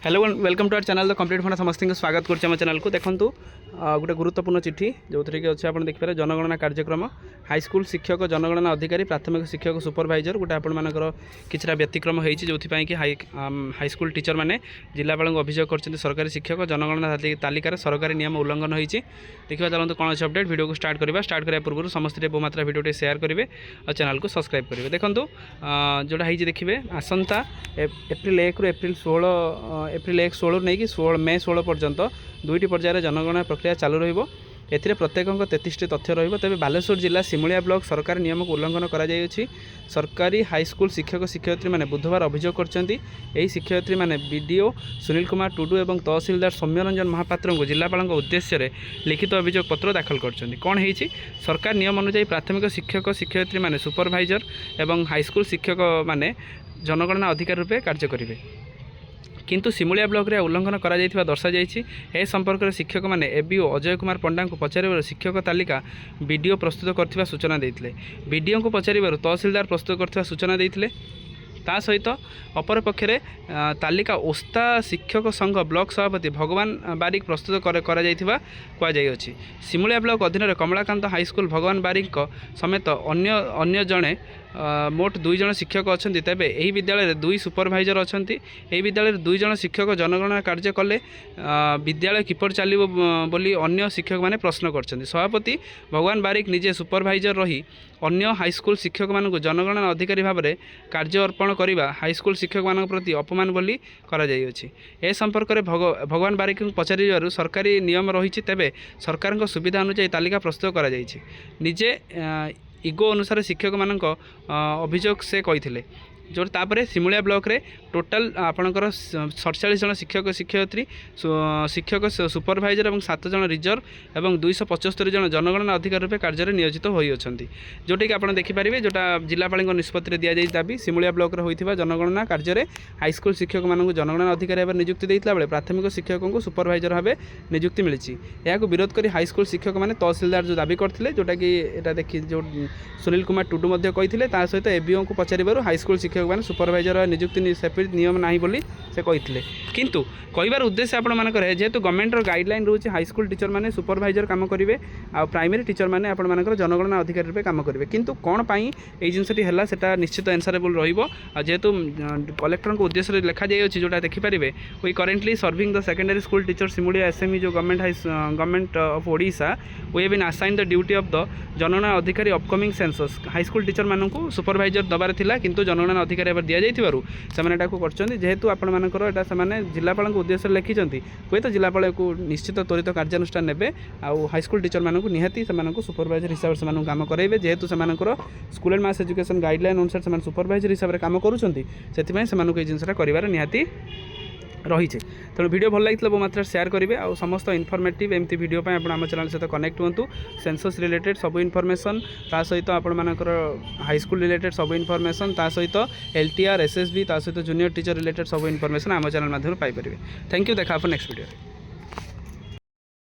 Hello welcome to our channel the complete funda समस्त स्वागत कर चैनल को देखूँ गोटे गुरुत्वपूर्ण चिठी जो थी कि अच्छे आप देखिए जनगणना कार्यक्रम हाईस्कूल शिक्षक जनगणना अधिकारी प्राथमिक शिक्षक सुपरभाइजर गोटे आपर किसी व्यतिक्रम होती जो कि हाईस्कूल टीचर मैंने जिलापाल अभियोग कर सरकारी शिक्षक जनगणना तालिकार सरकारी नियम उल्लंघन होती देखा चलते कौन अच्छे अपडेट वीडियो को स्टार्ट करने पूर्व समस्त बहु मात्रा वीडियो सेयार करेंगे और चैनल को सब्सक्राइब करेंगे देखो जोटा है देखिए आसंता एप्रिल 1 रु एप्रिल 16 एप्रिल 1 16 नहीं कि 16 मे 16 पर्यंत दुईटी पर्यायर जनगणना प्रक्रिया चालू रहिबो एथिरे प्रत्येक 33टी तथ्य रहिबो तेबे बालेश्वर जिला सिमुलिया ब्लॉक सरकार नियम को उल्लंघन करा जायछि सरकारी हाईस्कूल शिक्षक शिक्षयित्री माने बुधवार अभियोग करछन्ती एही शिक्षयित्री माने बीडीओ सुनील कुमार टुडू एवं तहसीलदार सौम्यरंजन महापात्र को जिलापाल उद्देश्य रे लिखित अभियोग पत्र दाखल करछन्ती कोन हेछि सरकार नियम अनुसार प्राथमिक शिक्षक शिक्षयित्री माने सुपरभाइजर एवं हाईस्कूल शिक्षक माने जनगणना अधिकारी रूपे कार्य करिवे किंतु सिमुलिया ब्लॉक रे उल्लंघन करा जायथिबा दर्शा जायछि ए संपर्क में शिक्षक मैंने एबीओ अजय कुमार पंडा को पचार शिक्षक तालिका बीडीओ प्रस्तुत करथिबा सूचना देइथिले बीडीओ को पचार तहसीलदार प्रस्तुत करथिबा सूचना देइथिले ता सहित अपर पक्षे तालिका ओस्ता शिक्षक संघ ब्लॉक सभापति भगवान बारिक प्रस्तुत कहुछि सिमुलिया ब्लॉक अधीन कमलाकांत हाईस्कूल भगवान बारिक समेत अन्य जड़े मोट 2 जन शिक्षक अच्छा तेबे यही विद्यालय 2 सुपरभाइजर अच्छा यही विद्यालय 2 जन शिक्षक जनगणना कार्य कले विद्यालय किपर चलो बोली अन्य शिक्षक माने प्रश्न करछन्ती सभापति भगवान बारिक निजे सुपरभाइजर रही अन्य हाईस्कूल शिक्षक मानक जनगणना अधिकारी भाव में कार्य अर्पण करने हाईस्कूल शिक्षक मान प्रति अपमान बोली करा जाई अछि ए संपर्क में भगवान बारिक को पचार सरकारी नियम रही तेबे सरकार सुविधा अनुसार तालिका प्रस्तुत करा जायछि निजे इगो अनुसार शिक्षक मानक अभियोग से कही जो तापर सिमुलिया ब्लॉक रे टोटाल आपणकर 47 जन शिक्षक शिक्षयित्री शिक्षक सुपरभाइजर और 7 जन रिजर्व और 275 जन जनगणना अधिकारी रूपे कार्य नियोजित होती जोटा कि आप देखिपारे जोटा जिलापाल निष्पत्ति दि जाए दाबी सिमुलिया ब्लॉक होता जनगणना कार्य हाईस्कूल शिक्षक मानक जनगणना अधिकारी भाव नियुक्ति देता बेले प्राथमिक शिक्षकों को सुपरभाइजर भाव नियुक्ति मिली यह विरोध कर हाईस्कूल शिक्षक मैंने तहसीलदार जो दाबी करते जोटा कि देखिए जो सुनील कुमार टुडू सहित सहित एबीओ को पचार हाईस्कूल शिक्षक मैंने सुपरभाइजर नियुक्ति सेपरेट नियम ना बोली से कहते किंतु कहबार उद्देश्य आपंकर जेहेतु गवर्नमेंट गाइडलाइन रोचे हाईस्कूल टीचर मैंने सुपरभाइजर काम करेंगे आ प्राइमरी टीचर मैंने आपंकर जनगणना अधिकारी रूपे काम करेंगे किंतु कौन पाई ये जिनसटी है सेटा निश्चित आंसरेबल जेहेतु कलेक्टर को उद्देश्य लिखा जाए जोटा देखिपारे we currently serving the secondary school teacher Simulia SME जो government of Odisha we have been assign the duty of the जनगणना अधिकारी अपकमिंग सेंसस हाईस्कूल टीचर मानू सुपरभाइजर दबार थिला किंतु जनगणना अधिकारी दि जाइए जेहेतु आपंकर जिलापाल उद्देश्य लिखिं हुए तो जिलापाल को निश्चित त्वरित कार्यानुष्ठान ने आउ हाईस्कूल टीचर मानक निहाती सुपरभाइजर हिसाब से काम कराइबे जेहेतु से school and mass education guideline अनुसार से सुपरभाइजर हिसाब से काम करुँच जिनसा कर निहाती रही है तेणु वीडियो भल लगी बहु मात्रा शेयर करेंगे और समस्त इनफॉर्मेटिव एमती वीडियो आम चैनल सहित कनेक्ट हूँ सेंसस रिलेटेड सब इनफॉरमेशन ता सहित आपर हाईस्कूल रिलेटेड सब इनफॉरमेशन ता सहित एलटीआर एसएसबी ता सहित जूनियर टीचर रिलेटेड सब इनफॉरमेशन आम चैनल माध्यम पाइपर थैंक यू देखा नेक्स्ट वीडियो।